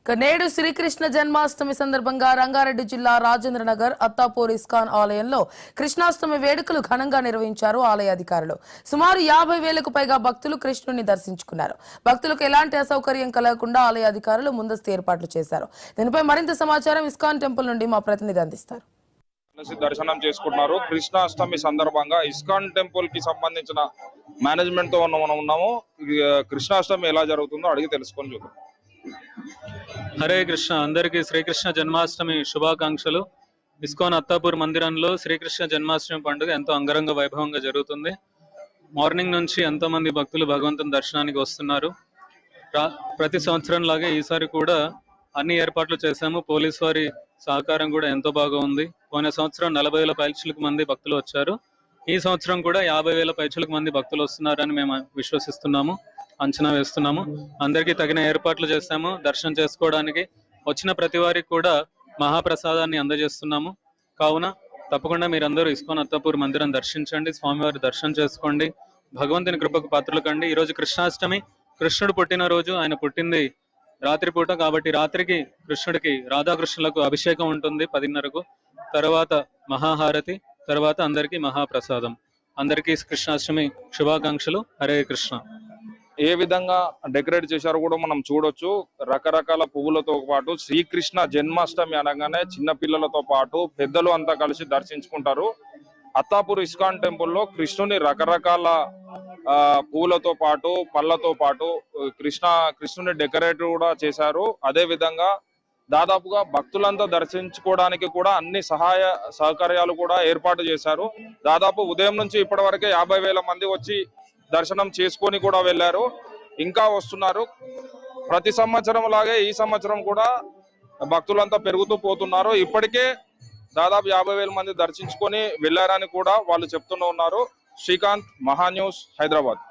నేడు శ్రీకృష్ణ జన్మాష్టమి సందర్భంగా రంగారెడ్డి జిల్లా రాజేంద్రనగర్ అత్తాపూర్ ఇస్కాన్ ఆలయంలో కృష్ణాష్టమి వేడుకలు ఘనంగా నిర్వహించారు ఆలయ అధికారులు. సుమారు 50,000కు పైగా భక్తులు కృష్ణుని దర్శించుకున్నారు. భక్తులకు ఎలాంటి అసౌకర్యం కలగకుండా ఆలయ అధికారులు ముందస్తు ఏర్పాట్లు చేశారు. దీనిపై మరింత సమాచారం ఇస్కాన్ టెంపుల్ నుండి మా ప్రతినిధి అందిస్తారు. దర్శనం చేసుకుంటున్నారు. కృష్ణాష్టమి సందర్భంగా ఇస్కాన్ టెంపుల్ కి సంబంధించిన మేనేజ్మెంట్ తో మనం ఉన్నాము. కృష్ణాష్టమి ఎలా జరుగుతుందో అడిగి తెలుసుకొని చూద్దాం. హరే కృష్ణ, అందరికీ శ్రీకృష్ణ జన్మాష్టమి శుభాకాంక్షలు. ఇస్కాన్ అత్తాపూర్ మందిరంలో శ్రీకృష్ణ జన్మాష్టమి పండుగ ఎంతో అంగరంగ వైభవంగా జరుగుతుంది. మార్నింగ్ నుంచి ఎంతో మంది భక్తులు భగవంతుని దర్శనానికి వస్తున్నారు. ప్రతి సంవత్సరం లాగే ఈసారి కూడా అన్ని ఏర్పాట్లు చేశాము. పోలీస్ వారి సహకారం కూడా ఎంతో బాగా ఉంది. పోయిన సంవత్సరం 40,000 పైచిలకు మంది భక్తులు వచ్చారు. ఈ సంవత్సరం కూడా 50,000 పైచిలకు మంది భక్తులు వస్తున్నారని మేము విశ్వసిస్తున్నాము, అంచనా వేస్తున్నాము. అందరికీ తగిన ఏర్పాట్లు చేస్తాము. దర్శనం చేసుకోవడానికి వచ్చిన ప్రతి వారికి కూడా మహాప్రసాదాన్ని అందజేస్తున్నాము. కావున తప్పకుండా మీరందరూ ఇస్కాన్ అత్తాపూర్ మందిరం దర్శించండి, స్వామివారి దర్శనం చేసుకోండి, భగవంతుని కృపకు పాత్రలు కండి. ఈరోజు కృష్ణాష్టమి, కృష్ణుడు పుట్టినరోజు. ఆయన పుట్టింది రాత్రిపూట కాబట్టి రాత్రికి కృష్ణుడికి రాధాకృష్ణులకు అభిషేకం ఉంటుంది 10:30కు. తర్వాత మహాహారతి, తర్వాత అందరికీ మహాప్రసాదం. అందరికీ కృష్ణాష్టమి శుభాకాంక్షలు. హరే కృష్ణ. ఏ విధంగా డెకరేట్ చేశారో కూడా మనం చూడొచ్చు. రకరకాల పువ్వులతో పాటు శ్రీకృష్ణ జన్మాష్టమి అనగానే చిన్న పిల్లలతో పాటు పెద్దలు అంతా కలిసి దర్శించుకుంటారు. అత్తాపూర్ ఇస్కాన్ టెంపుల్లో కృష్ణుని రకరకాల పువ్వులతో పాటు పళ్ళతో పాటు కృష్ణుని డెకరేట్ కూడా చేశారు. అదే విధంగా దాదాపుగా భక్తులంతా దర్శించుకోవడానికి కూడా అన్ని సహకార్యాలు కూడా ఏర్పాటు చేశారు. దాదాపు ఉదయం నుంచి ఇప్పటి వరకే 50,000 మంది వచ్చి దర్శనం చేసుకొని కూడా వెళ్ళారు, ఇంకా వస్తున్నారు. ప్రతి సంవత్సరం లాగే ఈ సంవత్సరం కూడా భక్తులంతా పెరుగుతూ పోతున్నారు. ఇప్పటికే దాదాపు 50,000 మంది దర్శించుకొని వెళ్ళారని కూడా వాళ్ళు చెప్తూనే ఉన్నారు. శ్రీకాంత్, మహా న్యూస్, హైదరాబాద్.